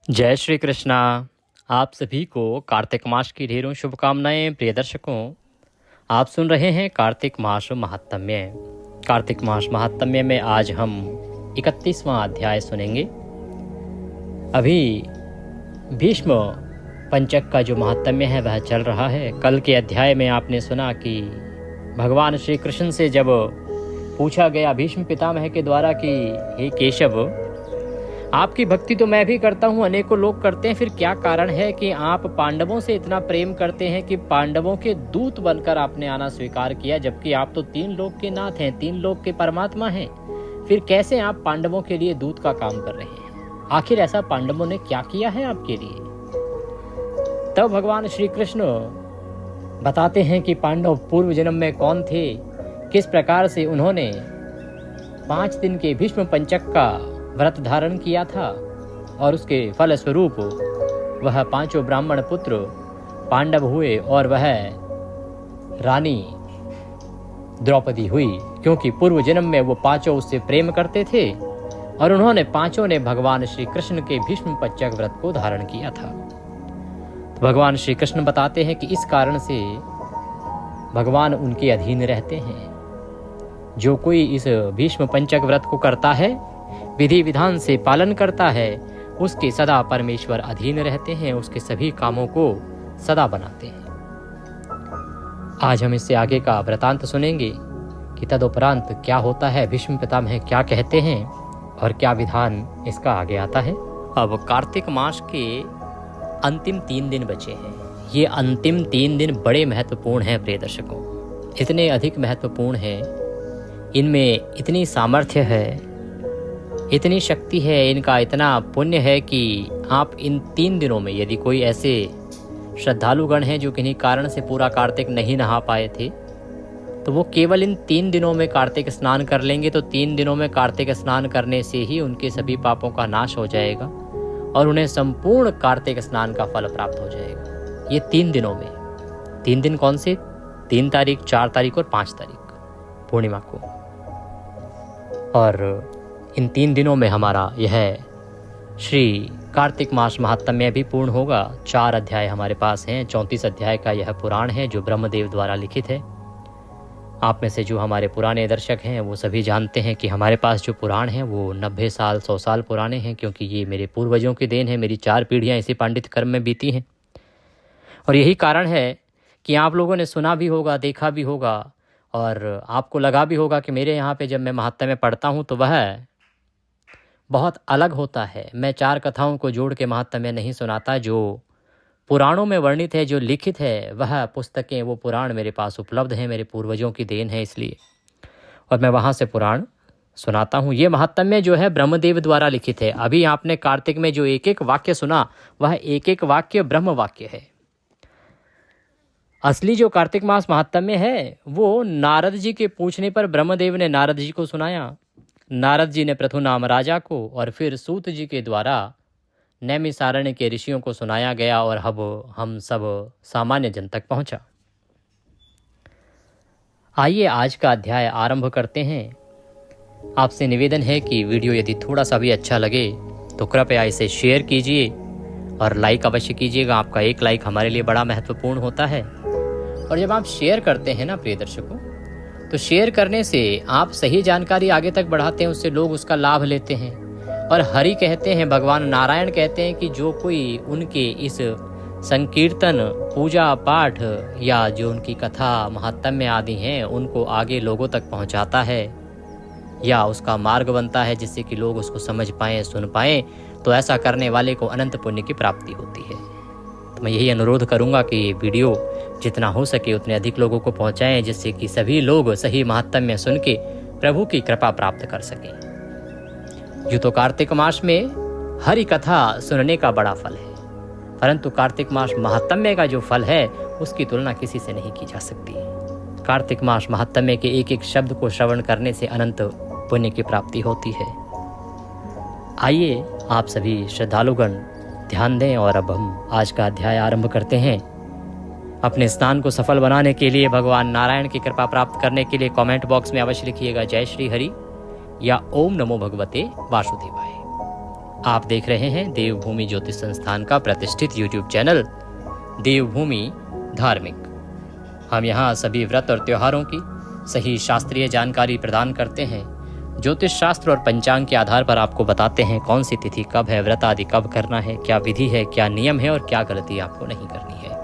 जय श्री कृष्णा। आप सभी को कार्तिक मास की ढेरों शुभकामनाएं। प्रिय दर्शकों, आप सुन रहे हैं कार्तिक मास महात्म्य। कार्तिक मास महात्म्य में आज हम 31वां अध्याय सुनेंगे। अभी भीष्म पंचक का जो महात्म्य है वह चल रहा है। कल के अध्याय में आपने सुना कि भगवान श्री कृष्ण से जब पूछा गया भीष्म पितामह के द्वारा कि हे केशव, आपकी भक्ति तो मैं भी करता हूँ, अनेकों लोग करते हैं, फिर क्या कारण है कि आप पांडवों से इतना प्रेम करते हैं कि पांडवों के दूत बनकर आपने आना स्वीकार किया, जबकि आप तो 3 लोक के नाथ हैं, 3 लोक के परमात्मा हैं। फिर कैसे आप पांडवों के लिए दूत का काम कर रहे हैं? आखिर ऐसा पांडवों ने क्या किया है आपके लिए? तब भगवान श्री कृष्ण बताते हैं कि पांडव पूर्व जन्म में कौन थे, किस प्रकार से उन्होंने 5 दिन के भीष्म पंचक का व्रत धारण किया था और उसके फल स्वरूप वह 5 ब्राह्मण पुत्र पांडव हुए और वह रानी द्रौपदी हुई, क्योंकि पूर्व जन्म में वो 5 उससे प्रेम करते थे और उन्होंने 5 ने भगवान श्री कृष्ण के भीष्म पंचक व्रत को धारण किया था। तो भगवान श्री कृष्ण बताते हैं कि इस कारण से भगवान उनके अधीन रहते हैं। जो कोई इस भीष्म पंचक व्रत को करता है, विधि विधान से पालन करता है, उसके सदा परमेश्वर अधीन रहते हैं, उसके सभी कामों को सदा बनाते हैं। आज हम इससे आगे का वृतांत सुनेंगे कि तदुपरांत क्या होता है, भीष्म पितामह क्या कहते हैं और क्या विधान इसका आगे आता है। अब कार्तिक मास के अंतिम 3 दिन बचे हैं। ये अंतिम 3 दिन बड़े महत्वपूर्ण हैं प्रिय दर्शकों, इतने अधिक महत्वपूर्ण हैं, इनमें इतनी सामर्थ्य है, इतनी शक्ति है, इनका इतना पुण्य है कि आप इन 3 दिनों में, यदि कोई ऐसे श्रद्धालुगण हैं जो किन्हीं कारण से पूरा कार्तिक नहीं नहा पाए थे, तो वो केवल इन 3 दिनों में कार्तिक स्नान कर लेंगे, तो 3 दिनों में कार्तिक स्नान करने से ही उनके सभी पापों का नाश हो जाएगा और उन्हें संपूर्ण कार्तिक स्नान का फल प्राप्त हो जाएगा। ये 3 दिनों में, 3 दिन कौन से? 3 तारीख, 4 तारीख और 5 तारीख पूर्णिमा को। और इन 3 दिनों में हमारा यह श्री कार्तिक मास महात्म्य भी पूर्ण होगा। 4 अध्याय हमारे पास हैं। 34 अध्याय का यह पुराण है जो ब्रह्मदेव द्वारा लिखित है। आप में से जो हमारे पुराने दर्शक हैं वो सभी जानते हैं कि हमारे पास जो पुराण हैं वो 90 साल 100 साल पुराने हैं, क्योंकि ये मेरे पूर्वजों की देन है। मेरी 4 पीढ़ियाँ इसी पांडित कर्म में बीती हैं और यही कारण है कि आप लोगों ने सुना भी होगा, देखा भी होगा और आपको लगा भी होगा कि मेरे यहाँ पे जब मैं महात्म्य पढ़ता हूँ तो वह बहुत अलग होता है। मैं 4 कथाओं को जोड़ के महात्म्य नहीं सुनाता। जो पुराणों में वर्णित है, जो लिखित है, वह पुस्तकें, वो पुराण मेरे पास उपलब्ध हैं, मेरे पूर्वजों की देन है इसलिए, और मैं वहाँ से पुराण सुनाता हूँ। ये महात्म्य जो है ब्रह्मदेव द्वारा लिखित है। अभी आपने कार्तिक में जो एक वाक्य सुना वह एक वाक्य ब्रह्म वाक्य है। असली जो कार्तिक मास महात्म्य है वो नारद जी के पूछने पर ब्रह्मदेव ने नारद जी को सुनाया। नारद जी ने पृथुनाम राजा को और फिर सूत जी के द्वारा नैमिसारण्य के ऋषियों को सुनाया गया और अब हम सब सामान्य जन तक पहुंचा। आइए आज का अध्याय आरंभ करते हैं। आपसे निवेदन है कि वीडियो यदि थोड़ा सा भी अच्छा लगे तो कृपया इसे शेयर कीजिए और लाइक अवश्य कीजिएगा। आपका एक लाइक हमारे लिए बड़ा महत्वपूर्ण होता है। और जब आप शेयर करते हैं ना प्रिय दर्शकों, तो शेयर करने से आप सही जानकारी आगे तक बढ़ाते हैं, उससे लोग उसका लाभ लेते हैं। और हरि कहते हैं, भगवान नारायण कहते हैं कि जो कोई उनके इस संकीर्तन, पूजा पाठ या जो उनकी कथा महात्म्य आदि हैं उनको आगे लोगों तक पहुंचाता है या उसका मार्ग बनता है जिससे कि लोग उसको समझ पाएं, सुन पाएं, तो ऐसा करने वाले को अनंत पुण्य की प्राप्ति होती है। तो मैं यही अनुरोध करूंगा कि वीडियो जितना हो सके उतने अधिक लोगों को पहुंचाएं, जिससे कि सभी लोग सही महात्म्य सुन के प्रभु की कृपा प्राप्त कर सकें। यूँ तो कार्तिक मास में हरि कथा सुनने का बड़ा फल है, परंतु कार्तिक मास महात्म्य का जो फल है उसकी तुलना किसी से नहीं की जा सकती। कार्तिक मास महात्म्य के एक शब्द को श्रवण करने से अनंत पुण्य की प्राप्ति होती है। आइए आप सभी श्रद्धालुगण ध्यान दें और अब हम आज का अध्याय आरंभ करते हैं। अपने स्नान को सफल बनाने के लिए, भगवान नारायण की कृपा प्राप्त करने के लिए कमेंट बॉक्स में अवश्य लिखिएगा जय श्री हरि या ओम नमो भगवते वासुदेवाय। आप देख रहे हैं देवभूमि ज्योतिष संस्थान का प्रतिष्ठित यूट्यूब चैनल देवभूमि धार्मिक। हम यहाँ सभी व्रत और त्योहारों की सही शास्त्रीय जानकारी प्रदान करते हैं। ज्योतिष शास्त्र और पंचांग के आधार पर आपको बताते हैं कौन सी तिथि कब है, व्रत आदि कब करना है, क्या विधि है, क्या नियम है और क्या गलती आपको नहीं करनी है।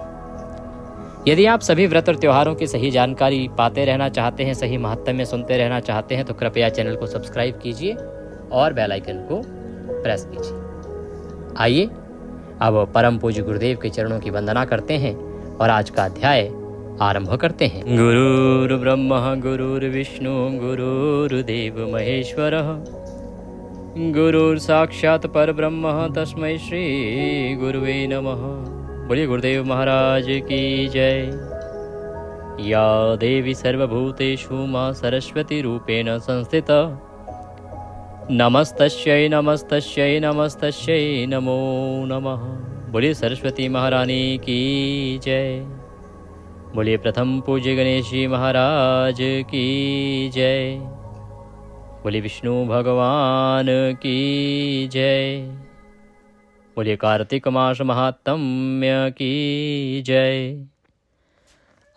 यदि आप सभी व्रत और त्योहारों की सही जानकारी पाते रहना चाहते हैं, सही महत्व में सुनते रहना चाहते हैं, तो कृपया चैनल को सब्सक्राइब कीजिए और बेल आइकन को प्रेस कीजिए। आइए अब परम पूज्य गुरुदेव के चरणों की वंदना करते हैं और आज का अध्याय आरंभ करते हैं। गुरुर् ब्रह्मा गुरुर्विष्णु गुरुर्देव महेश्वरः गुरुर् साक्षात् परब्रह्म तस्मै श्री गुरुवे नमः। बोलिए गुरुदेव महाराज की जय। या देवी सर्वभूतेषु मां सरस्वती रूपेण संस्थिता नमस्तस्यै नमस्तस्यै नमस्तस्यै नमो नमः। बोलिए सरस्वती महारानी की जय। बोलिए प्रथम पूज्य गणेश जी महाराज की जय। बोलिए विष्णु भगवान की जय। बोलिए कार्तिक मास महात्म्य की जय।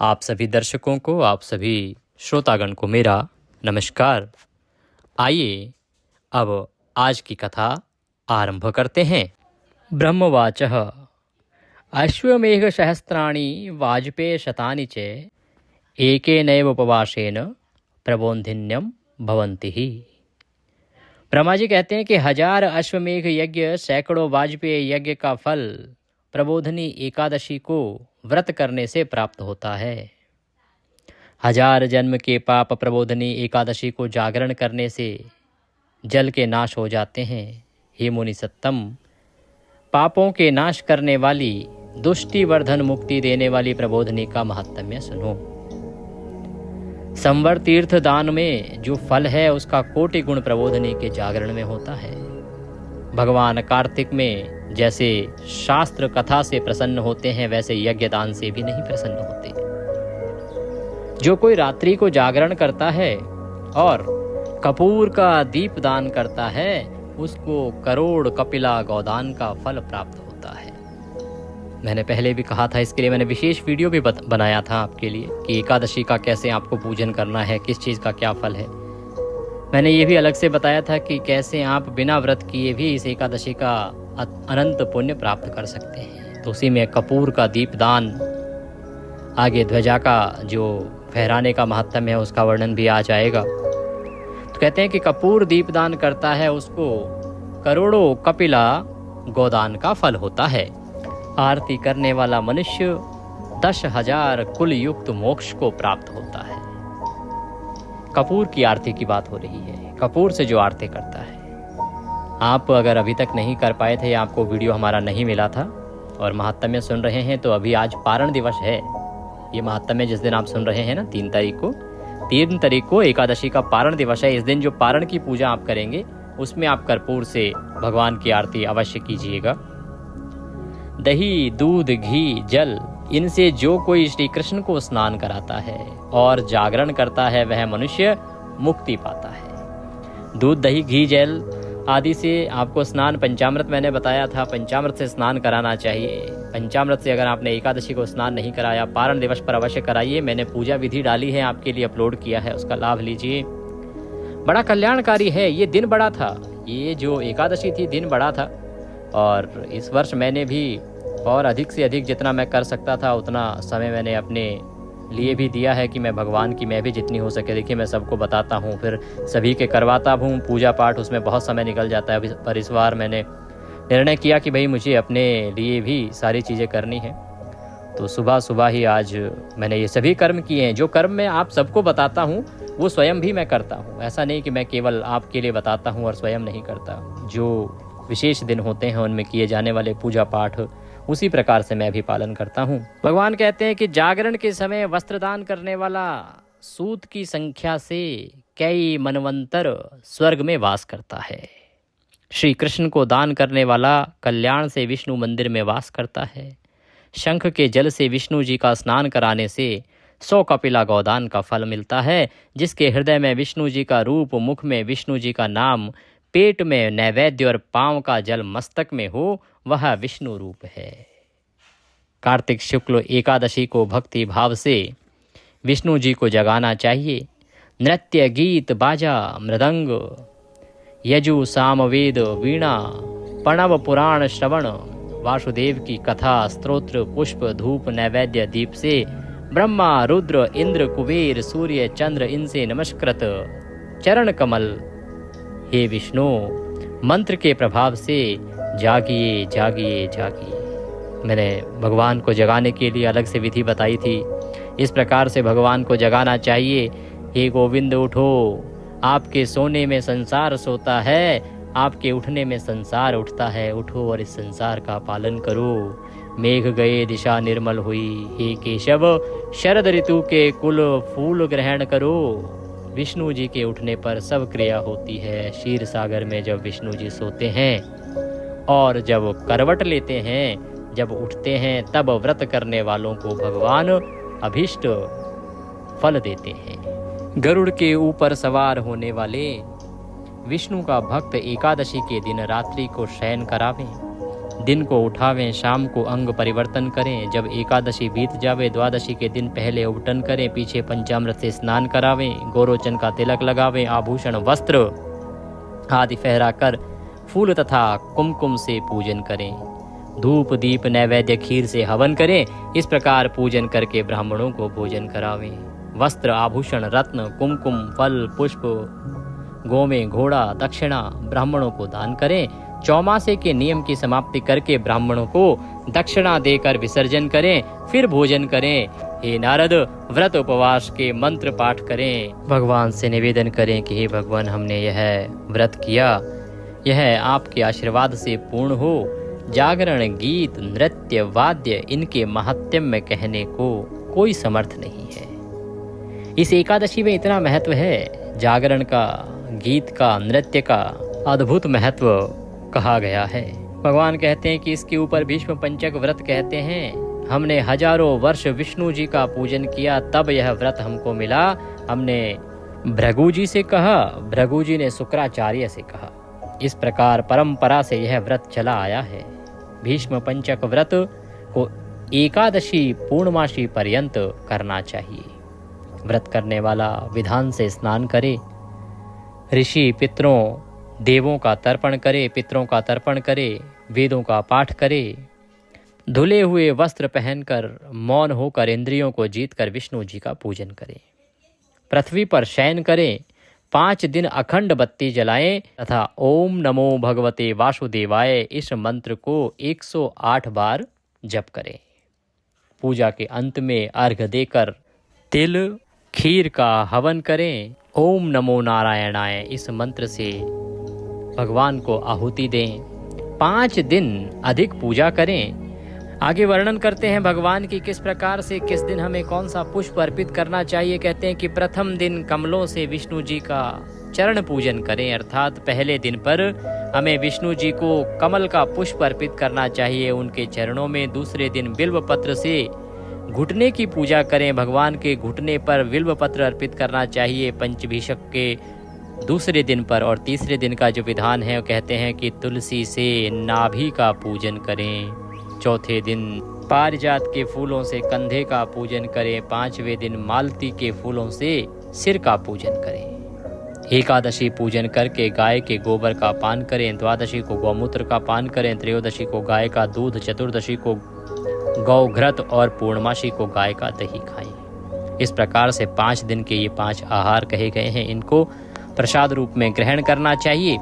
आप सभी दर्शकों को, आप सभी श्रोतागण को मेरा नमस्कार। आइए अब आज की कथा आरंभ करते हैं। ब्रह्मवाचः अश्वमेघ सहस्राणि वाजपेय शतानि च एकेनैव उपवासेन प्रबोधिन्यं भवन्ति ही। ब्रह्मा जी कहते हैं कि 1000 अश्वमेघ यज्ञ, सैकड़ों वाजपेय यज्ञ का फल प्रबोधनी एकादशी को व्रत करने से प्राप्त होता है। 1000 जन्म के पाप प्रबोधनी एकादशी को जागरण करने से जल के नाश हो जाते हैं। हे मुनि सत्तम, पापों के नाश करने वाली, दुष्टि वर्धन मुक्ति देने वाली प्रबोधनी का महात्म्य सुनो। संवर तीर्थ दान में जो फल है उसका कोटि गुण प्रबोधनी के जागरण में होता है। भगवान कार्तिक में जैसे शास्त्र कथा से प्रसन्न होते हैं, वैसे यज्ञ दान से भी नहीं प्रसन्न होते। जो कोई रात्रि को जागरण करता है और कपूर का दीप दान करता है, उसको करोड़ कपिला गौदान का फल प्राप्त होता है। मैंने पहले भी कहा था, इसके लिए मैंने विशेष वीडियो भी बनाया था आपके लिए कि एकादशी का कैसे आपको पूजन करना है, किस चीज़ का क्या फल है। मैंने ये भी अलग से बताया था कि कैसे आप बिना व्रत किए भी इस एकादशी का अनंत पुण्य प्राप्त कर सकते हैं। तो उसी में कपूर का दीपदान, आगे ध्वजा का जो फहराने का महत्व है उसका वर्णन भी आ जाएगा। तो कहते हैं कि कपूर दीपदान करता है, उसको करोड़ों कपिला गोदान का फल होता है। आरती करने वाला मनुष्य 10,000 कुल युक्त मोक्ष को प्राप्त होता है। कपूर की आरती की बात हो रही है, कपूर से जो आरती करता है। आप अगर अभी तक नहीं कर पाए थे या आपको वीडियो हमारा नहीं मिला था और महात्म्य सुन रहे हैं, तो अभी आज पारण दिवस है। ये महात्म्य जिस दिन आप सुन रहे हैं ना, 3 तारीख को एकादशी का पारण दिवस है। इस दिन जो पारण की पूजा आप करेंगे उसमें आप कर्पूर से भगवान की आरती अवश्य कीजिएगा। दही, दूध, घी, जल, इनसे जो कोई श्री कृष्ण को स्नान कराता है और जागरण करता है, वह मनुष्य मुक्ति पाता है। दूध, दही, घी, जल आदि से आपको स्नान, पंचामृत मैंने बताया था, पंचामृत से स्नान कराना चाहिए। पंचामृत से अगर आपने एकादशी को स्नान नहीं कराया, पारण दिवस पर अवश्य कराइए। मैंने पूजा विधि डाली है, आपके लिए अपलोड किया है, उसका लाभ लीजिए। बड़ा कल्याणकारी है। ये दिन बड़ा था, ये जो एकादशी थी दिन बड़ा था। और इस वर्ष मैंने भी और अधिक से अधिक जितना मैं कर सकता था उतना समय मैंने अपने लिए भी दिया है कि मैं भगवान की मैं भी जितनी हो सके, देखिए मैं सबको बताता हूँ, फिर सभी के करवाता हूँ पूजा पाठ, उसमें बहुत समय निकल जाता है। पर इस बार मैंने निर्णय किया कि भाई मुझे अपने लिए भी सारी चीज़ें करनी है। तो सुबह सुबह ही आज मैंने ये सभी कर्म किए हैं। जो कर्म मैं आप सबको बताता हूँ वो स्वयं भी मैं करता हूँ। ऐसा नहीं कि मैं केवल आपके लिए बताता हूँ और स्वयं नहीं करता। जो विशेष दिन होते हैं उनमें किए जाने वाले पूजा पाठ, उसी प्रकार से मैं भी पालन करता हूँ। भगवान कहते हैं कि जागरण के समय वस्त्रदान करने वाला सूत की संख्या से कई मनवंतर स्वर्ग में वास करता है। श्री कृष्ण को दान करने वाला कल्याण से विष्णु मंदिर में वास करता है। शंख के जल से विष्णु जी का स्नान कराने से 100 कपिला गौदान का फल मिलता है। जिसके हृदय में विष्णु जी का रूप, मुख में विष्णु जी का नाम, पेट में नैवेद्य और पांव का जल मस्तक में हो, वह विष्णु रूप है। कार्तिक शुक्ल एकादशी को भक्ति भाव से विष्णु जी को जगाना चाहिए। नृत्य, गीत, बाजा, मृदंग, यजु, सामवेद, वीणा, प्रणव, पुराण श्रवण, वासुदेव की कथा, स्तोत्र, पुष्प, धूप, नैवेद्य, दीप से ब्रह्मा, रुद्र, इंद्र, कुबेर, सूर्य, चंद्र इनसे नमस्कृत चरण कमल, हे विष्णु मंत्र के प्रभाव से जागिए जागिए जागिए। मैंने भगवान को जगाने के लिए अलग से विधि बताई थी। इस प्रकार से भगवान को जगाना चाहिए। हे गोविंद उठो, आपके सोने में संसार सोता है, आपके उठने में संसार उठता है। उठो और इस संसार का पालन करो। मेघ गए दिशा निर्मल हुई, हे केशव शरद ऋतु के कुल फूल ग्रहण करो। विष्णु जी के उठने पर सब क्रिया होती है। क्षीर सागर में जब विष्णु जी सोते हैं और जब करवट लेते हैं, जब उठते हैं, तब व्रत करने वालों को भगवान अभीष्ट फल देते हैं। गरुड़ के ऊपर सवार होने वाले विष्णु का भक्त एकादशी के दिन रात्रि को शयन करावें, दिन को उठावें, शाम को अंग परिवर्तन करें। जब एकादशी बीत जावे, द्वादशी के दिन पहले उबटन करें, पीछे पंचामृत से स्नान करावें, गोरोचन का तिलक लगावें, आभूषण वस्त्र आदि फहरा कर फूल तथा कुमकुम से पूजन करें। धूप, दीप, नैवेद्य, खीर से हवन करें। इस प्रकार पूजन करके ब्राह्मणों को भोजन करावें। वस्त्र, आभूषण, रत्न, कुमकुम, फल, पुष्प, गोमें, घोड़ा, दक्षिणा ब्राह्मणों को दान करें। चौमासे के नियम की समाप्ति करके ब्राह्मणों को दक्षिणा देकर विसर्जन करें, फिर भोजन करें। हे नारद, व्रत उपवास के मंत्र पाठ करें। भगवान से निवेदन करें कि हे भगवान, हमने यह व्रत किया, यह आपके आशीर्वाद से पूर्ण हो। जागरण, गीत, नृत्य, वाद्य इनके महात्म्य में कहने को कोई समर्थ नहीं है। इस एकादशी में इतना महत्व है। जागरण का, गीत का, नृत्य का अद्भुत महत्व कहा गया है। भगवान कहते हैं कि इसके ऊपर भीष्म पंचक व्रत कहते हैं। हमने हजारों वर्ष विष्णु जी का पूजन किया, तब यह व्रत हमको मिला। हमने भृगु जी से कहा, भृगु जी ने शुक्राचार्य से कहा। इस प्रकार परंपरा से यह व्रत चला आया है। भीष्म पंचक व्रत को एकादशी पूर्णमासी पर्यंत करना चाहिए। व्रत करने वाला विधान से स्नान करे, ऋषि पितरों देवों का तर्पण करे, पितरों का तर्पण करे, वेदों का पाठ करे, धुले हुए वस्त्र पहनकर मौन होकर इंद्रियों को जीतकर विष्णु जी का पूजन करे। पृथ्वी पर शयन करें, 5 दिन अखंड बत्ती जलाएं तथा ओम नमो भगवते वासुदेवाय इस मंत्र को 108 बार जप करें। पूजा के अंत में अर्घ्य देकर तिल, खीर का हवन करें। ओम नमो नारायणाय इस मंत्र से भगवान को आहुति दें। 5 दिन अधिक पूजा करें। आगे वर्णन करते हैं भगवान की किस प्रकार से, किस दिन हमें कौन सा पुष्प अर्पित करना चाहिए। कहते हैं कि प्रथम दिन कमलों से विष्णु जी का चरण पूजन करें, अर्थात पहले दिन पर हमें विष्णु जी को कमल का पुष्प अर्पित करना चाहिए उनके चरणों में। दूसरे दिन बिल्व पत्र से घुटने की पूजा करें, भगवान के घुटने पर बिल्व पत्र अर्पित करना चाहिए पंचभिषक के दूसरे दिन पर। और तीसरे दिन का जो विधान है वो कहते हैं कि तुलसी से नाभि का पूजन करें। चौथे दिन पारिजात के फूलों से कंधे का पूजन करें। 5वें दिन मालती के फूलों से सिर का पूजन करें। एकादशी पूजन करके गाय के गोबर का पान करें। द्वादशी को गौमूत्र का पान करें। त्रयोदशी को गाय का दूध, चतुर्दशी को गौघृत और पूर्णमासी को गाय का दही खाएं। इस प्रकार से 5 दिन के ये 5 आहार कहे गए हैं, इनको प्रसाद रूप में ग्रहण करना चाहिए।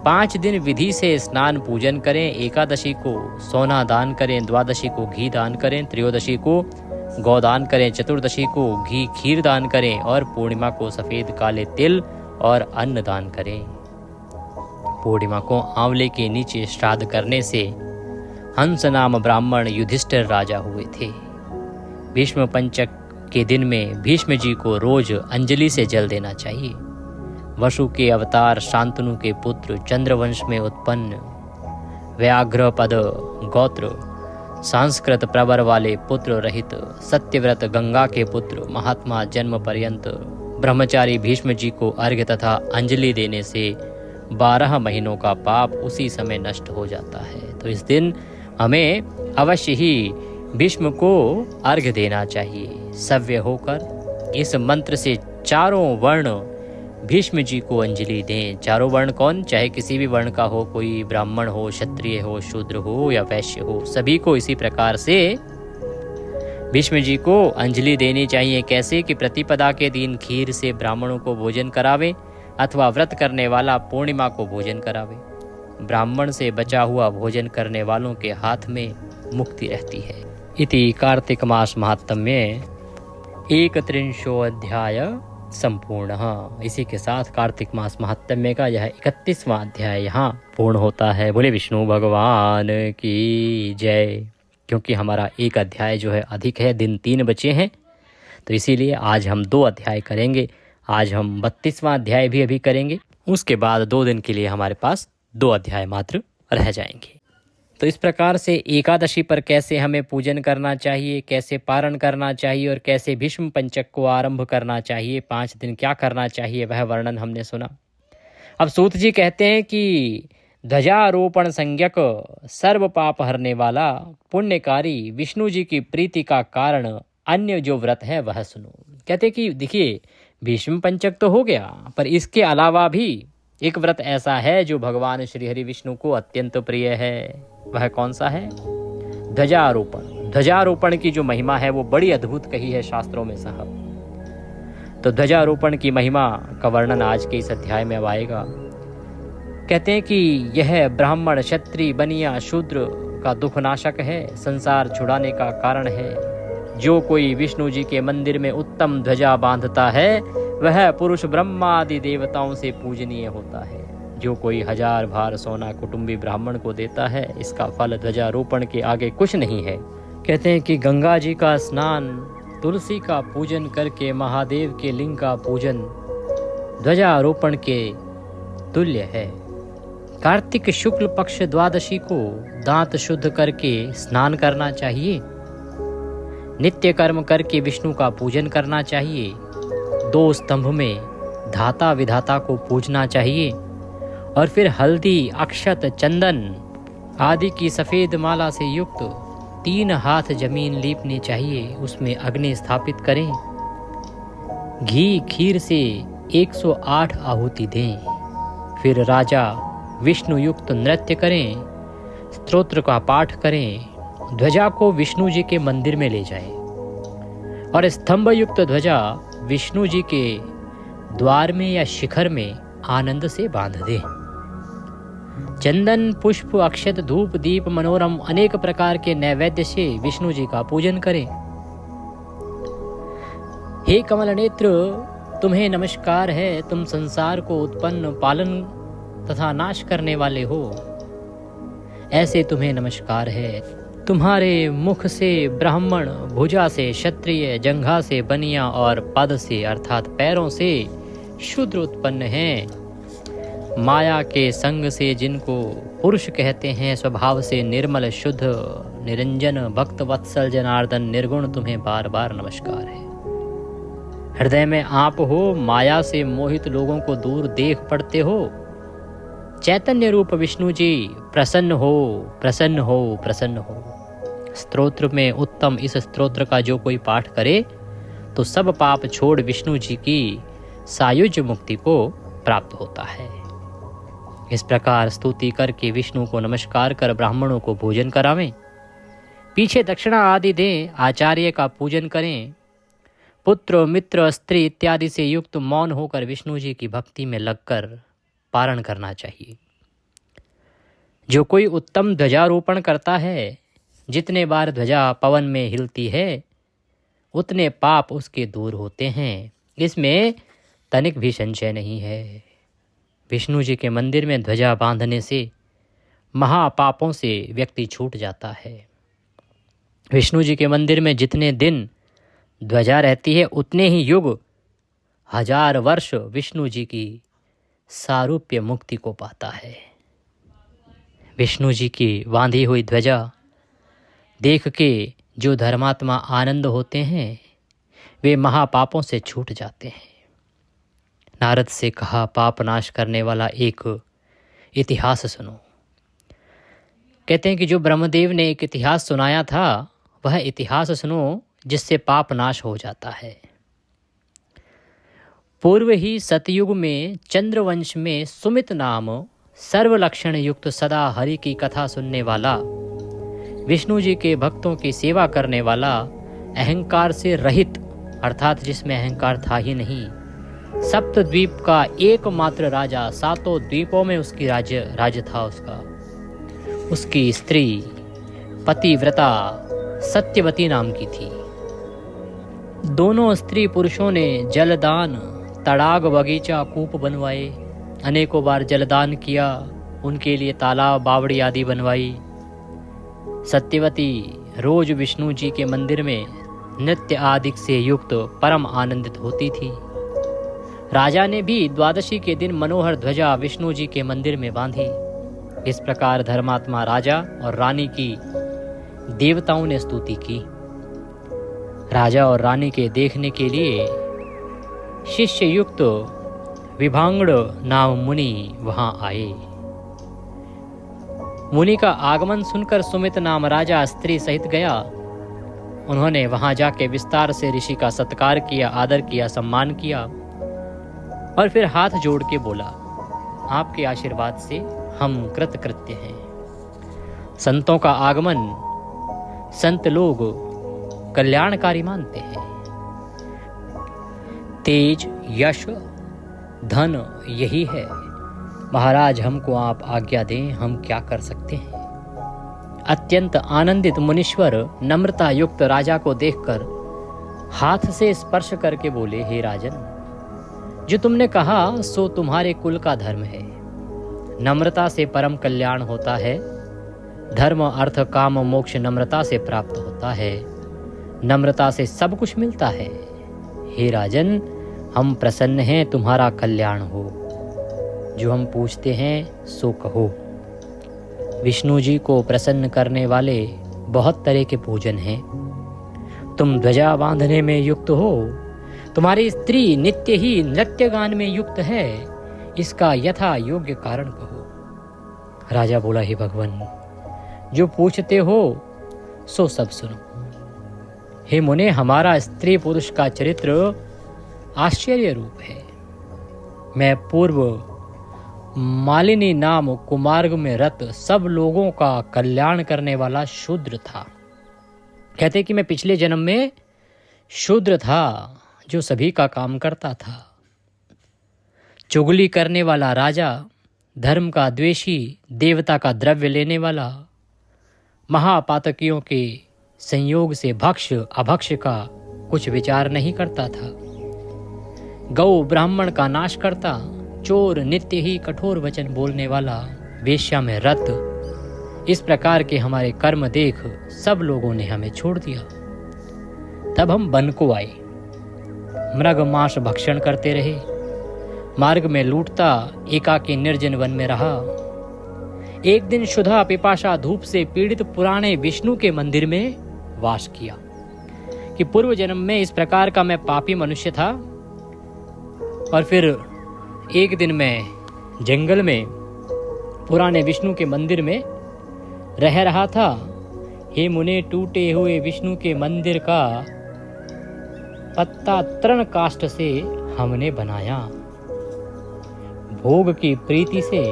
5 दिन विधि से स्नान पूजन करें। एकादशी को सोना दान करें, द्वादशी को घी दान करें, त्रयोदशी को गौदान करें, चतुर्दशी को घी खीर दान करें और पूर्णिमा को सफ़ेद काले तिल और अन्न दान करें। पूर्णिमा को आंवले के नीचे श्राद्ध करने से हंस नाम ब्राह्मण युधिष्ठिर राजा हुए थे। भीष्म पंचक के दिन में भीष्म जी को रोज अंजलि से जल देना चाहिए। वसु के अवतार शांतनु के पुत्र, चंद्रवंश में उत्पन्न, व्याघ्रपद गोत्र, संस्कृत प्रवर वाले पुत्र रहित, सत्यव्रत गंगा के पुत्र, महात्मा जन्म पर्यंत ब्रह्मचारी भीष्म जी को अर्घ्य तथा अंजलि देने से 12 महीनों का पाप उसी समय नष्ट हो जाता है। तो इस दिन हमें अवश्य ही भीष्म को अर्घ्य देना चाहिए। सव्य होकर इस मंत्र से चारों वर्ण भीष्म जी को अंजलि दें। चारों वर्ण कौन, चाहे किसी भी वर्ण का हो, कोई ब्राह्मण हो, क्षत्रिय हो, शूद्र हो या वैश्य हो, सभी को इसी प्रकार से भीष्म जी को अंजलि देनी चाहिए। कैसे कि प्रतिपदा के दिन खीर से ब्राह्मणों को भोजन करावे अथवा व्रत करने वाला पूर्णिमा को भोजन करावे। ब्राह्मण से बचा हुआ भोजन करने वालों के हाथ में मुक्ति रहती है। इति कार्तिक मास महात्म्य 31 अध्याय संपूर्ण। इसी के साथ कार्तिक मास महात्म्य का यह 31वां अध्याय यहाँ पूर्ण होता है। बोले विष्णु भगवान की जय। क्योंकि हमारा एक अध्याय जो है अधिक है, दिन 3 बचे हैं, तो इसीलिए आज हम 2 अध्याय करेंगे। आज हम 32वां अध्याय भी अभी करेंगे, उसके बाद 2 दिन के लिए हमारे पास 2 अध्याय मात्र रह जाएंगे। तो इस प्रकार से एकादशी पर कैसे हमें पूजन करना चाहिए, कैसे पारण करना चाहिए और कैसे भीष्म पंचक को आरंभ करना चाहिए, 5 दिन क्या करना चाहिए, वह वर्णन हमने सुना। अब सूत जी कहते हैं कि ध्वजारोपण संज्ञक सर्व पाप हरने वाला पुण्यकारी विष्णु जी की प्रीति का कारण अन्य जो व्रत है वह सुनो। कहते कि देखिए, भीष्म पंचक तो हो गया, पर इसके अलावा भी एक व्रत ऐसा है जो भगवान श्री हरि विष्णु को अत्यंत प्रिय है। वह कौन सा है? ध्वजारोपण। ध्वजारोपण की जो महिमा है वो बड़ी अद्भुत कही है शास्त्रों में साहब। तो ध्वजारोपण की महिमा का वर्णन आज के इस अध्याय में आएगा। कहते हैं कि यह ब्राह्मण, क्षत्रिय, बनिया, शूद्र का दुख नाशक है, संसार छुड़ाने का कारण है। जो कोई विष्णु जी के मंदिर में उत्तम ध्वजा बांधता है वह पुरुष ब्रह्मा आदि देवताओं से पूजनीय होता है। जो कोई 1000 भार सोना कुटुंबी ब्राह्मण को देता है, इसका फल ध्वजारोपण के आगे कुछ नहीं है। कहते हैं कि गंगा जी का स्नान, तुलसी का पूजन करके महादेव के लिंग का पूजन ध्वजारोपण के तुल्य है। कार्तिक शुक्ल पक्ष द्वादशी को दांत शुद्ध करके स्नान करना चाहिए। नित्य कर्म करके विष्णु का पूजन करना चाहिए। 2 स्तंभ में धाता विधाता को पूजना चाहिए और फिर हल्दी, अक्षत, चंदन आदि की सफेद माला से युक्त 3 हाथ जमीन लीपनी चाहिए। उसमें अग्नि स्थापित करें। घी खीर से 108 आहुति दें। फिर राजा विष्णु युक्त नृत्य करें, स्तोत्र का पाठ करें। ध्वजा को विष्णु जी के मंदिर में ले जाएं और स्तंभ युक्त ध्वजा विष्णु जी के द्वार में या शिखर में आनंद से बांध दें। चंदन, पुष्प, अक्षत, धूप, दीप, मनोरम अनेक प्रकार के नैवेद्य से विष्णु जी का पूजन करें। हे कमल नेत्र, तुम्हें नमस्कार है। तुम संसार को उत्पन्न, पालन तथा नाश करने वाले हो। ऐसे तुम्हें नमस्कार है। तुम्हारे मुख से ब्राह्मण, भुजा से क्षत्रिय, जंघा से बनिया और पद से अर्थात पैरों से शूद्र उत्पन्न हैं। माया के संग से जिनको पुरुष कहते हैं, स्वभाव से निर्मल, शुद्ध, निरंजन, भक्त वत्सल जनार्दन निर्गुण, तुम्हें बार बार नमस्कार है। हृदय में आप हो, माया से मोहित लोगों को दूर देख पड़ते हो। चैतन्य रूप विष्णु जी, प्रसन्न हो, प्रसन्न हो, प्रसन्न हो। स्तोत्र में उत्तम इस स्तोत्र का जो कोई पाठ करे तो सब पाप छोड़ विष्णु जी की सायुज्य मुक्ति को प्राप्त होता है। इस प्रकार स्तुति करके विष्णु को नमस्कार कर ब्राह्मणों को भोजन करावें। पीछे दक्षिणा आदि दें। आचार्य का पूजन करें। पुत्र, मित्र, स्त्री इत्यादि से युक्त मौन होकर विष्णु जी की भक्ति में लगकर पारण करना चाहिए। जो कोई उत्तम ध्वजारोपण करता है, जितने बार ध्वजा पवन में हिलती है उतने पाप उसके दूर होते हैं। इसमें तनिक भी संशय नहीं है। विष्णु जी के मंदिर में ध्वजा बांधने से महापापों से व्यक्ति छूट जाता है। विष्णु जी के मंदिर में जितने दिन ध्वजा रहती है उतने ही युग, 1000 वर्ष विष्णु जी की सारूप्य मुक्ति को पाता है। विष्णु जी की बांधी हुई ध्वजा देख के जो धर्मात्मा आनंद होते हैं वे महापापों से छूट जाते हैं। नारद से कहा, पाप नाश करने वाला एक इतिहास सुनो। कहते हैं कि जो ब्रह्मदेव ने एक इतिहास सुनाया था, वह इतिहास सुनो जिससे पाप नाश हो जाता है। पूर्व ही सतयुग में चंद्रवंश में सुमित नाम सर्वलक्षण युक्त सदा हरि की कथा सुनने वाला, विष्णु जी के भक्तों की सेवा करने वाला, अहंकार से रहित अर्थात जिसमें अहंकार था ही नहीं, सप्तद्वीप का एकमात्र राजा, सातों द्वीपों में उसकी राज्य था उसका। उसकी स्त्री पतिव्रता सत्यवती नाम की थी। दोनों स्त्री पुरुषों ने जलदान, तड़ाग, बगीचा, कूप बनवाए, अनेकों बार जलदान किया, उनके लिए तालाब, बावड़ी आदि बनवाई। सत्यवती रोज विष्णु जी के मंदिर में नृत्य आदि से युक्त परम आनंदित होती थी। राजा ने भी द्वादशी के दिन मनोहर ध्वजा विष्णु जी के मंदिर में बांधी। इस प्रकार धर्मात्मा राजा और रानी की देवताओं ने स्तुति की। राजा और रानी के देखने के लिए शिष्य युक्त विभांगड़ नाम मुनि वहां आए। मुनि का आगमन सुनकर सुमित नाम राजा स्त्री सहित गया। उन्होंने वहां जाके विस्तार से ऋषि का सत्कार किया, आदर किया, सम्मान किया और फिर हाथ जोड़ के बोला, आपके आशीर्वाद से हम कृतकृत्य हैं। संतों का आगमन संत लोग कल्याणकारी मानते हैं। तेज, यश, धन यही है। महाराज हमको आप आज्ञा दें, हम क्या कर सकते हैं। अत्यंत आनंदित मुनीश्वर नम्रता युक्त राजा को देखकर हाथ से स्पर्श करके बोले, हे राजन, जो तुमने कहा सो तुम्हारे कुल का धर्म है। नम्रता से परम कल्याण होता है। धर्म, अर्थ, काम, मोक्ष नम्रता से प्राप्त होता है। नम्रता से सब कुछ मिलता है। हे राजन, हम प्रसन्न हैं, तुम्हारा कल्याण हो। जो हम पूछते हैं सो कहो। विष्णु जी को प्रसन्न करने वाले बहुत तरह के पूजन हैं। तुम ध्वजा बांधने में युक्त हो, तुम्हारी स्त्री नित्य ही नृत्य गान में युक्त है, इसका यथा योग्य कारण कहो। राजा बोला, हे भगवान, जो पूछते हो सो सब सुनो। हे मुने, हमारा स्त्री पुरुष का चरित्र आश्चर्य रूप है। मैं पूर्व मालिनी नाम कुमार्ग में रत सब लोगों का कल्याण करने वाला शूद्र था। कहते कि मैं पिछले जन्म में शूद्र था जो सभी का काम करता था। चुगली करने वाला राजा, धर्म का द्वेषी, देवता का द्रव्य लेने वाला, महापातकियों के संयोग से भक्ष अभक्ष का कुछ विचार नहीं करता था। गौ ब्राह्मण का नाश करता, चोर, नित्य ही कठोर वचन बोलने वाला, वेश्या में रत। इस प्रकार के हमारे कर्म देख सब लोगों ने हमें छोड़ दिया। तब हम वन को आए। मृग मांस भक्षण करते रहे। मार्ग में लूटता एकाकी निर्जन वन में रहा। एक दिन क्षुधा पिपाशा धूप से पीड़ित पुराने विष्णु के मंदिर में वास किया कि पूर्व जन्म में इस प्रकार का मैं पापी मनुष्य था। और फिर एक दिन मैं जंगल में पुराने विष्णु के मंदिर में रह रहा था। हे मुने, टूटे हुए विष्णु के मंदिर का पत्ता तृण काष्ठ से हमने बनाया। भोग की प्रीति से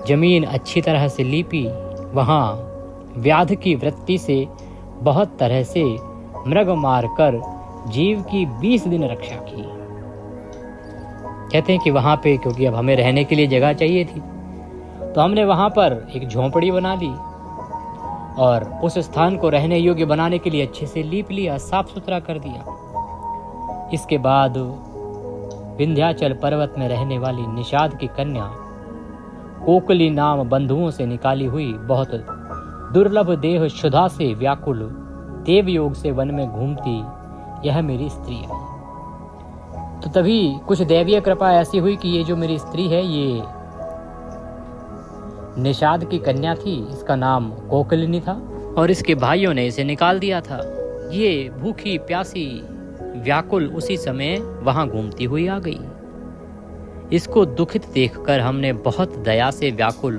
जमीन अच्छी तरह से लीपी। वहाँ व्याध की वृत्ति से बहुत तरह से मृग मारकर जीव की 20 दिन रक्षा की। कहते हैं कि वहाँ पे, क्योंकि अब हमें रहने के लिए जगह चाहिए थी, तो हमने वहाँ पर एक झोंपड़ी बना ली और उस स्थान को रहने योग्य बनाने के लिए अच्छे से लीप लिया, साफ सुथरा कर दिया। इसके बाद विंध्याचल पर्वत में रहने वाली निषाद की कन्या कोकली नाम बंधुओं से निकाली हुई बहुत दुर्लभ देह क्षुधा से व्याकुल देव योग से वन में घूमती यह मेरी स्त्री है। तो तभी कुछ दैवीय कृपा ऐसी हुई कि ये जो मेरी स्त्री है ये निषाद की कन्या थी। इसका नाम कोकलिनी था और इसके भाइयों ने इसे निकाल दिया था। ये भूखी प्यासी व्याकुल उसी समय वहां घूमती हुई आ गई। इसको दुखित देखकर हमने बहुत दया से व्याकुल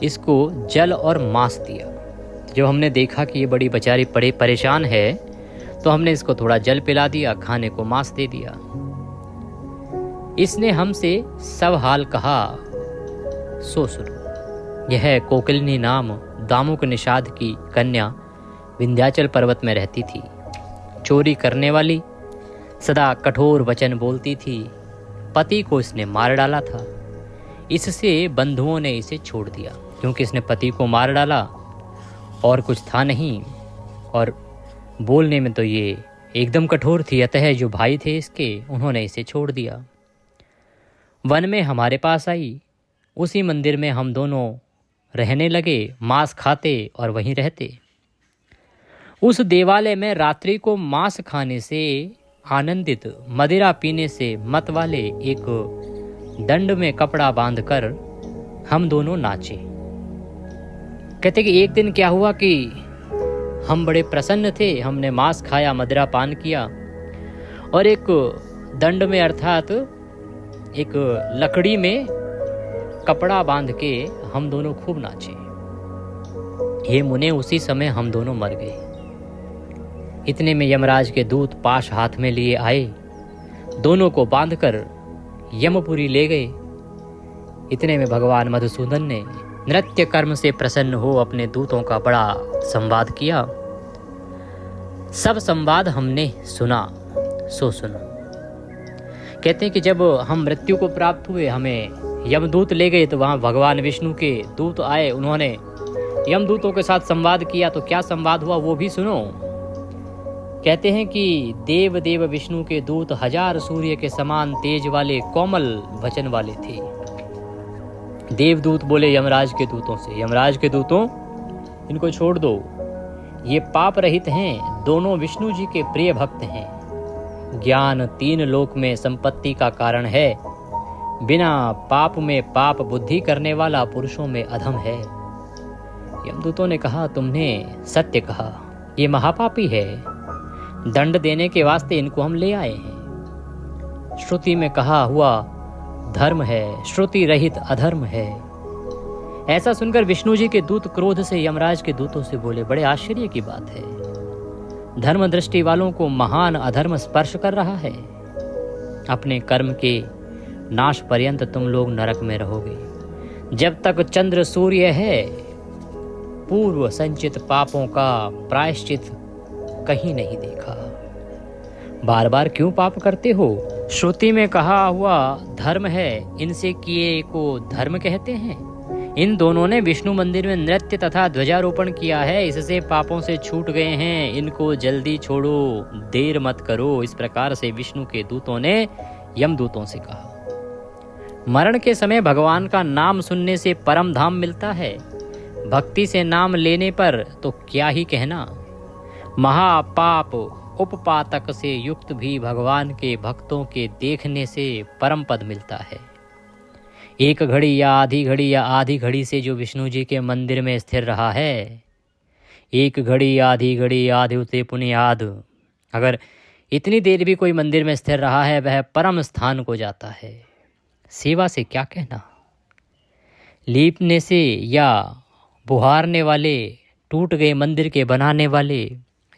इसको जल और मांस दिया। जब हमने देखा कि ये बड़ी बेचारी परेशान है तो हमने इसको थोड़ा जल पिला दिया, खाने को मांस दे दिया। इसने हमसे सब हाल कहा सो सुनो। यह कोकिलनी नाम दामुक निषाद की कन्या विंध्याचल पर्वत में रहती थी। चोरी करने वाली, सदा कठोर वचन बोलती थी। पति को इसने मार डाला था। इससे बंधुओं ने इसे छोड़ दिया क्योंकि इसने पति को मार डाला और कुछ था नहीं, और बोलने में तो ये एकदम कठोर थी। अतः जो भाई थे इसके, उन्होंने इसे छोड़ दिया। वन में हमारे पास आई। उसी मंदिर में हम दोनों रहने लगे, मांस खाते और वहीं रहते। उस देवालय में रात्रि को मांस खाने से आनंदित, मदिरा पीने से मत वाले एक दंड में कपड़ा बांधकर हम दोनों नाचे। कहते कि एक दिन क्या हुआ कि हम बड़े प्रसन्न थे। हमने मांस खाया, मदिरा पान किया और एक दंड में अर्थात एक लकड़ी में कपड़ा बांध के हम दोनों खूब नाचे। हे मुने, उसी समय हम दोनों मर गए। इतने में यमराज के दूत पाश हाथ में लिए आए, दोनों को बांधकर यमपुरी ले गए। इतने में भगवान मधुसूदन ने नृत्य कर्म से प्रसन्न हो अपने दूतों का बड़ा संवाद किया। सब संवाद हमने सुना सो सुनो। कहते हैं कि जब हम मृत्यु को प्राप्त हुए, हमें यमदूत ले गए, तो वहाँ भगवान विष्णु के दूत आए। उन्होंने यमदूतों के साथ संवाद किया। तो क्या संवाद हुआ वो भी सुनो। कहते हैं कि देव देव विष्णु के दूत 1000 सूर्य के समान तेज वाले कोमल वचन वाले थे। देवदूत बोले यमराज के दूतों से, यमराज के दूतों, इनको छोड़ दो, ये पाप रहित हैं, दोनों विष्णु जी के प्रिय भक्त हैं। ज्ञान 3 लोक में संपत्ति का कारण है। बिना पाप में पाप बुद्धि करने वाला पुरुषों में अधम है। यमदूतों ने कहा, तुमने सत्य कहा, ये महापापी है। दंड देने के वास्ते इनको हम ले आए हैं। श्रुति में कहा हुआ धर्म है, श्रुति रहित अधर्म है। ऐसा सुनकर विष्णु जी के दूत क्रोध से यमराज के दूतों से बोले, बड़े आश्चर्य की बात है, धर्म दृष्टि वालों को महान अधर्म स्पर्श कर रहा है। अपने कर्म के नाश पर्यंत तुम लोग नरक में रहोगे। जब तक चंद्र सूर्य है, पूर्व संचित पापों का प्रायश्चित कहीं नहीं देखा। बार बार क्यों पाप करते हो? श्रुति में कहा हुआ धर्म है, इनसे किए को धर्म कहते हैं। इन दोनों ने विष्णु मंदिर में नृत्य तथा ध्वजारोपण किया है, इससे पापों से छूट गए हैं। इनको जल्दी छोड़ो, देर मत करो। इस प्रकार से विष्णु के दूतों ने यमदूतों से कहा। मरण के समय भगवान का नाम सुनने से परम धाम मिलता है। भक्ति से नाम लेने पर तो क्या ही कहना। महापाप उपपातक से युक्त भी भगवान के भक्तों के देखने से परम पद मिलता है। एक घड़ी या आधी घड़ी से जो विष्णु जी के मंदिर में स्थिर रहा है, एक घड़ी आधी उते पुनियाद, अगर इतनी देर भी कोई मंदिर में स्थिर रहा है, वह परम स्थान को जाता है। सेवा से क्या कहना। लीपने से या बुहारने वाले, टूट गए मंदिर के बनाने वाले,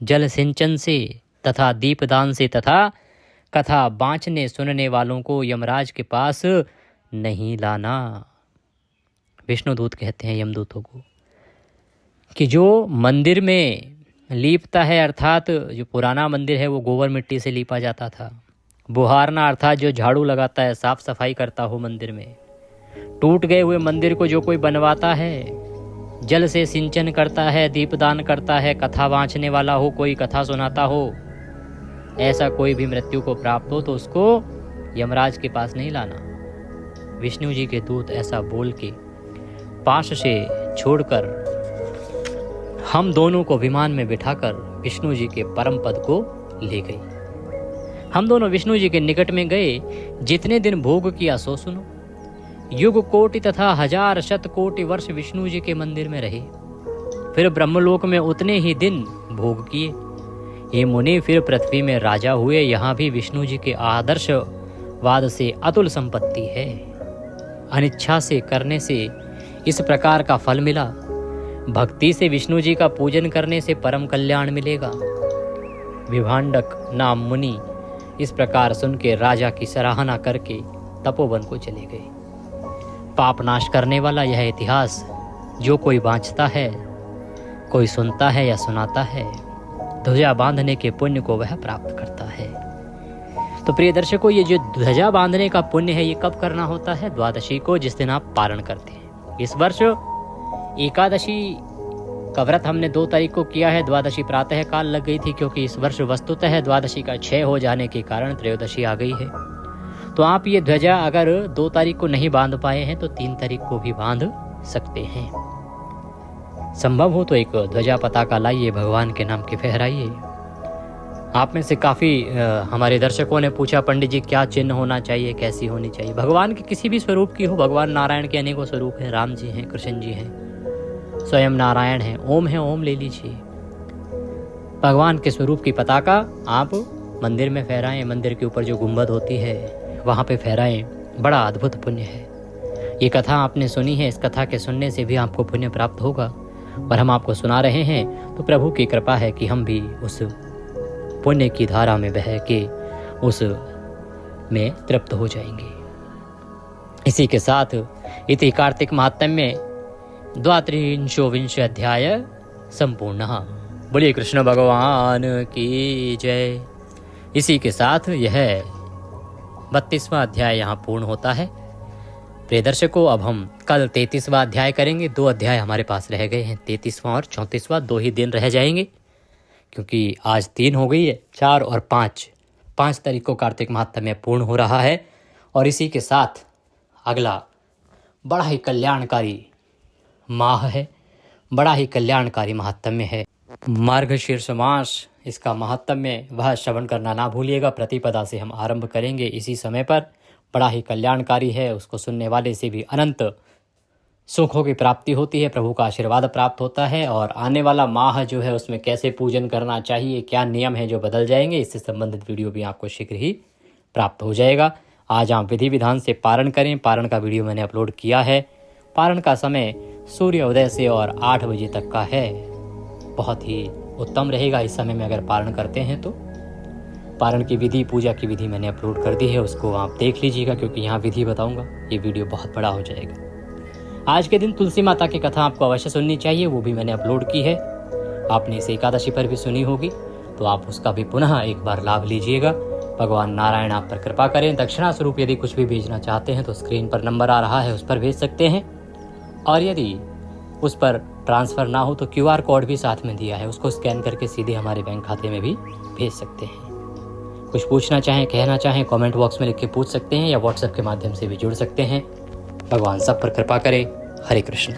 जल सिंचन से तथा दीपदान से तथा कथा बाँचने सुनने वालों को यमराज के पास नहीं लाना। विष्णुदूत कहते हैं यमदूतों को कि जो मंदिर में लीपता है, अर्थात जो पुराना मंदिर है वो गोबर मिट्टी से लीपा जाता था। बुहारना अर्थात जो झाड़ू लगाता है, साफ सफाई करता हो मंदिर में। टूट गए हुए मंदिर को जो कोई बनवाता है, जल से सिंचन करता है, दीपदान करता है, कथा वाँचने वाला हो, कोई कथा सुनाता हो, ऐसा कोई भी मृत्यु को प्राप्त हो तो उसको यमराज के पास नहीं लाना। विष्णु जी के दूत ऐसा बोल के पाश से छोड़कर हम दोनों को विमान में बिठाकर विष्णु जी के परम पद को ले गई। हम दोनों विष्णु जी के निकट में गए। जितने दिन भोग किया सो सुनो। युग कोटि तथा 1000 शत कोटि वर्ष विष्णु जी के मंदिर में रहे। फिर ब्रह्मलोक में उतने ही दिन भोग किए। ये मुनि फिर पृथ्वी में राजा हुए। यहाँ भी विष्णु जी के आदर्श वाद से अतुल संपत्ति है। अनिच्छा से करने से इस प्रकार का फल मिला। भक्ति से विष्णु जी का पूजन करने से परम कल्याण मिलेगा। विभांडक नाम मुनि इस प्रकार सुन के राजा की सराहना करके तपोवन को चले गए। पाप नाश करने वाला यह इतिहास जो कोई वांचता है, कोई सुनता है या सुनाता है, ध्वजा बांधने के पुण्य को वह प्राप्त करता है। तो प्रिय दर्शकों, ये जो ध्वजा बांधने का पुण्य है ये कब करना होता है? द्वादशी को, जिस दिन आप पारण करते हैं। इस वर्ष एकादशी का व्रत हमने 2 तारीख को किया है। द्वादशी प्रातः काल लग गई थी क्योंकि इस वर्ष वस्तुतः द्वादशी का क्षय हो जाने के कारण त्रयोदशी आ गई है। तो आप ये ध्वजा अगर 2 तारीख को नहीं बांध पाए हैं तो 3 तारीख को भी बांध सकते हैं। संभव हो तो एक ध्वजा पताका लाइए, भगवान के नाम की फहराइए। आप में से काफ़ी हमारे दर्शकों ने पूछा, पंडित जी क्या चिन्ह होना चाहिए, कैसी होनी चाहिए? भगवान के किसी भी स्वरूप की हो। भगवान नारायण के अनेकों स्वरूप हैं। राम जी हैं, कृष्ण जी हैं, स्वयं नारायण हैं, ओम है, ओम ले लीजिए। भगवान के स्वरूप की पताका आप मंदिर में फहराएं। मंदिर के ऊपर जो गुंबद होती है वहाँ पे फहराएं। बड़ा अद्भुत पुण्य है। ये कथा आपने सुनी है, इस कथा के सुनने से भी आपको पुण्य प्राप्त होगा। और हम आपको सुना रहे हैं तो प्रभु की कृपा है कि हम भी उस पुण्य की धारा में बह के उस में तृप्त हो जाएंगे। इसी के साथ इति कार्तिक महात्म्य 23 अध्याय संपूर्ण। बोलिए कृष्ण भगवान की जय। इसी के साथ यह 32वां अध्याय यहाँ पूर्ण होता है। प्रिय दर्शकों, अब हम कल 33वां अध्याय करेंगे। 2 अध्याय हमारे पास रह गए हैं, 33वां और 34वां। 2 ही दिन रह जाएंगे क्योंकि आज 3 हो गई है। 4 और 5 तारीख को कार्तिक महात्म्य पूर्ण हो रहा है। और इसी के साथ अगला बड़ा ही कल्याणकारी माह है, बड़ा ही कल्याणकारी महात्म्य है। मार्गशीर्ष मास, इसका महात्म्य वह श्रवण करना ना भूलिएगा। प्रतिपदा से हम आरंभ करेंगे इसी समय पर। बड़ा ही कल्याणकारी है, उसको सुनने वाले से भी अनंत सुखों की प्राप्ति होती है, प्रभु का आशीर्वाद प्राप्त होता है। और आने वाला माह जो है उसमें कैसे पूजन करना चाहिए, क्या नियम है जो बदल जाएंगे, इससे संबंधित वीडियो भी आपको शीघ्र ही प्राप्त हो जाएगा। आज आप विधि विधान से पारण करें। पारण का वीडियो मैंने अपलोड किया है। पारण का समय सूर्योदय से और 8 बजे तक का है। बहुत ही उत्तम रहेगा इस समय में अगर पारण करते हैं तो। पारण की विधि, पूजा की विधि मैंने अपलोड कर दी है, उसको आप देख लीजिएगा क्योंकि यहाँ विधि बताऊंगा। ये वीडियो बहुत बड़ा हो जाएगा। आज के दिन तुलसी माता की कथा आपको अवश्य सुननी चाहिए, वो भी मैंने अपलोड की है। आपने इसे एकादशी पर भी सुनी होगी तो आप उसका भी पुनः एक बार लाभ लीजिएगा। भगवान नारायण आप पर कृपा करें। दक्षिणा स्वरूप यदि कुछ भी भेजना चाहते हैं तो स्क्रीन पर नंबर आ रहा है, उस पर भेज सकते हैं। और यदि उस पर ट्रांसफ़र ना हो तो QR कोड भी साथ में दिया है, उसको स्कैन करके सीधे हमारे बैंक खाते में भी भेज सकते हैं। कुछ पूछना चाहें, कहना चाहें, कमेंट बॉक्स में लिख के पूछ सकते हैं या व्हाट्सएप के माध्यम से भी जुड़ सकते हैं। भगवान सब पर कृपा करे। हरे कृष्ण।